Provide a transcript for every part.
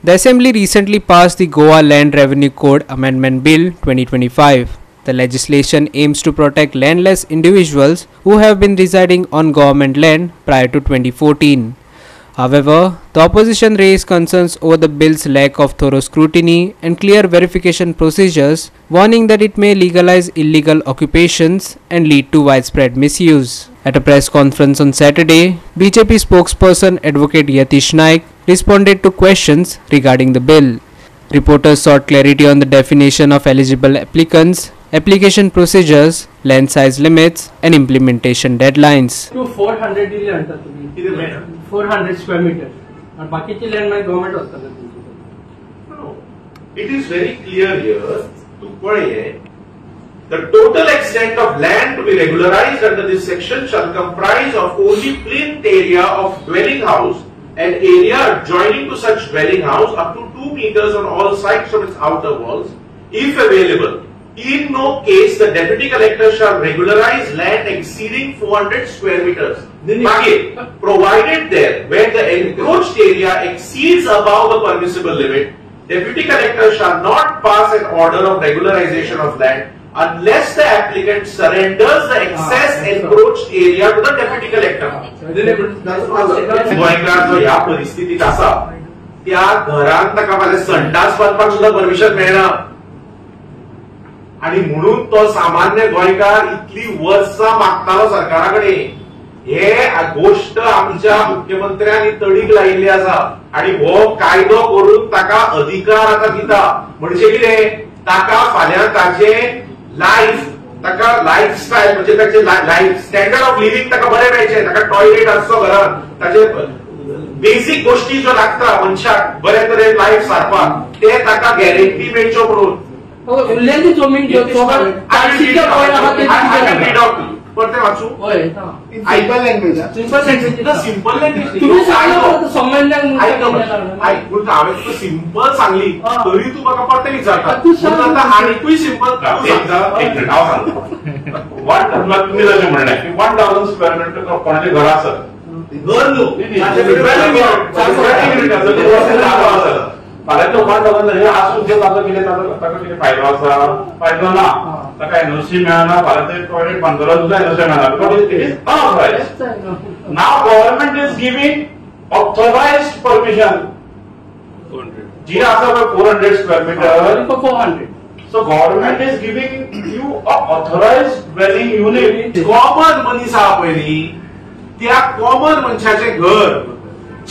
The Assembly recently passed the Goa Land Revenue Code Amendment Bill 2025. The legislation aims to protect landless individuals who have been residing on government land prior to 2014. However, the opposition raised concerns over the bill's lack of thorough scrutiny and clear verification procedures, warning that it may legalize illegal occupations and lead to widespread misuse. At a press conference on Saturday, BJP spokesperson Advocate Yatish Naik responded to questions regarding the bill. Reporters sought clarity on the definition of eligible applicants, application procedures, land size limits, and implementation deadlines. 400 दिले अंतर तुम्ही 400 square meter और बाकीची land में government होता है. No, it is very clear here. To पढ़िए, the total extent of land to be regularized under this section shall comprise of only plinth area of dwelling house and area adjoining to such dwelling house up to 2 meters on all sides from its outer walls, if available. In no case the deputy collector shall regularize land exceeding 400 square meters. Provided there where the encroached area exceeds above the permissible limit, deputy collector shall not pass an order of regularization of land unless the applicant surrenders the excess encroached area to the deputy collector. गोंयकार जो ह्या परिस्थितीत आसा त्या घरांत ताका फाल्यां संडास बांदपाक सुद्धा परमिशन मेळना आणि म्हणून तो सामान्य गोंयकार इतली वर्सां मागतालो सरकारा कडेन. हे गोष्ट आमच्या मुख्यमंत्र्यांनी तडीक लायिल्ली आसा आणि हो कायदो करून ताका अधिकार आतां दिता. म्हणजे कितें ताका फाल्यां ताचे लायफ ताका लायफस्टायल म्हणजे ताचे लायफ स्टँडर्ड ऑफ लिव्हिंग ताका बरें मेळचें. ताका टॉयलेट आसचो घरांत, ताचे बेसिक गोष्टी ज्यो लागता मनशाक बरे तरेन लायफ सारपाक ते ताका गॅरंटी मेळच्यो म्हणून. उरलेली जमीन परते वाचू सिंपल लँग्वेज सिंपल लँग्वेज तुम्ही सांगा संबंध हांवें तुका सिंपल सांगली तरी तू म्हाका परते विचारता आनीकूय सिंपल हांव सांगता. तुम्ही जशें म्हणलें की 1000 स्क्वेअर मीटर कोणाचें घर आसत घर न्हू फाल्यां तो 1000 आसून जे ताजो कितें ताका कितें फायदो आसा फायदो ना ताका एनओसी मेळना फाल्यां ते टॉयलेट बांदलो सुद्दां एनओसी मेळना because it is unauthorised. Now government is giving authorised permission जी आसा पळय 400 square metre 400. So government is giving you authorised dwelling unit. Common मनीस आहा पळय न्ही त्या कॉमन मनशाचें घर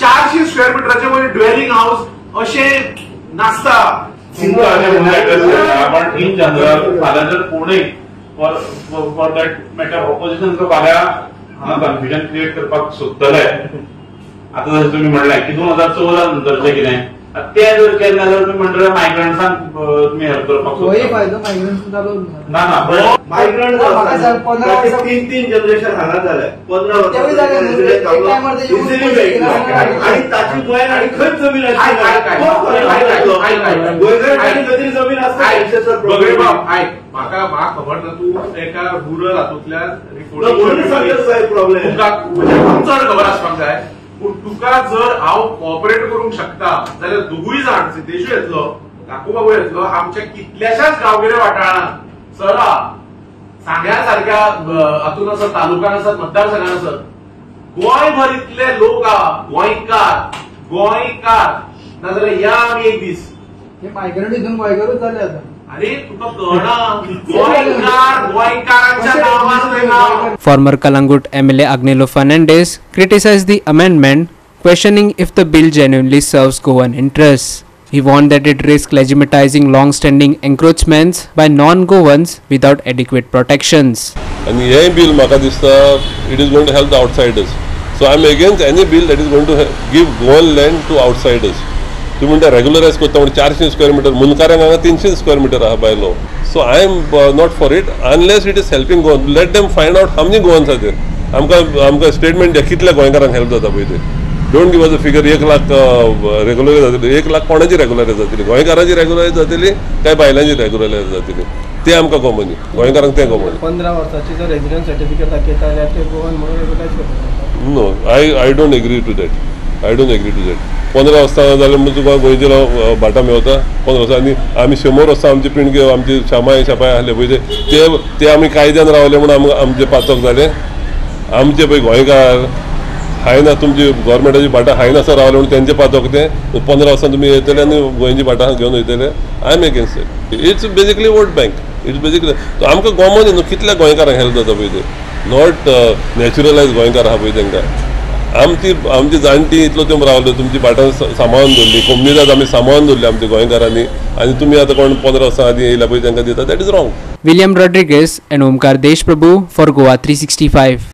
400 स्क्वेअर मीटराचें म्हणजे ड्वेलिंग हाऊस अशें नासता. पण इन जनरल फाल्यां जर कोणूय फॉर दॅट मॅटर ऑपोजिशन जर फाल्यां कन्फ्युजन क्रिएट करपाक सोदतले आतां जशें तुमी म्हणलें की 2014 नंतरचें कितें ते जर केलें जाल्यार तुमी म्हणटले मायग्रंट्सांक तुमी हेल्प करपाक ना ना मायग्रंट 3 जनरेशन हांगा जाले 15 आणि ताची गोंयान आनी खंयच जमीन जमीन आसता. म्हाका खबर ना तूं एका रुरल हातूंतल्यान प्रॉब्लेम चड खबर आसपाक जाय. पूण तुका जर हांव कॉपरेट करूंक शकता जाल्यार दोगूय जाण सिद्धेशूय येतलो काकू बाबू येतलो आमच्या कितल्याशाच गांवगिऱ्या वाठारांत चला सांग्या सारख्या हातून आसत तालुक्यान आसत मतदारसंघान आसत गोंयभर इतले लोक आहा गोंयकार नाजाल्यार या आमी एक दीस मायग्रंट हितून गोंयकारूच जाले आतां. अरे तुका कळना गोंयकारांच्या नांवान. Former Kalangut MLA Agnello Fernandez criticized the amendment, questioning if the bill genuinely serves Goan interests. He warned that it risks legitimatizing long-standing encroachments by non-Goans without adequate protections. And this bill, म्हाका दिसता, it is going to help the outsiders. So I am against any bill that is going to give Goan land to outsiders. तुम्ही म्हणटा रेग्युलरायज करता म्हणजे 400 square metre मुनकारांक हांगा 300 square metre आहा by law. So I am not for it unless it is helping Goan. Let them find out how many Goans are there. आमकां statement द्या कितल्या गोंयकारांक हेल्प जाता पळय ते. Don't give us a figure 1 lakh regularise जातली. 1 लाख कोणाची रेग्युलरायज जातली गोंयकारांची रेग्युलरायज जातली काय बायलांची रेग्युलरायज जातली ते आमकां कॉमन गोंयकारांक तें कॉमन. 15 वर्साची जर रेजिडेंट सर्टिफिकेट दाखयता जाल्यार ते गोवन म्हणून रेग्युलायज करता. No I don't agree to that. I don't agree to that. 15 वाजता जाल्यार म्हणजे तुका गोंयचे भाटां मेवता 15 वाजता. आनी आमी 100 वाजता आमची पिणगे आमची शामाय आसले पळय ते आमी कायद्यान रावले म्हणून आमचे पाचोक जाले. आमचे पळय गोंयकार हायना तुमची गव्हर्मेंटाची भाटां हायनासा रावले म्हणून तेंचे पाचोक ते 15 वाजता तुमी येतले आनी गोंयची भाटां घेवन वयतले. I am against it. It's basically vote bank. It's basically आमकां कॉमन न्हू कितल्या गोंयकारांक हेल्प जाता पळय ते. नॉट नॅचरलायज गोंयकार आहा पळय तांकां. आमची जाणटी इतलो तेंप रावले तुमची भाटां सांबाळून दवरली. कोमनिदाद आमी सांबाळून दवरली आमच्या गोंयकारांनी. आनी तुमी आतां कोण 15 वर्सां आदी येयला पळय तांकां दिता. That is wrong. William Rodriguez and Omkar Deshprabhu for Goa 365.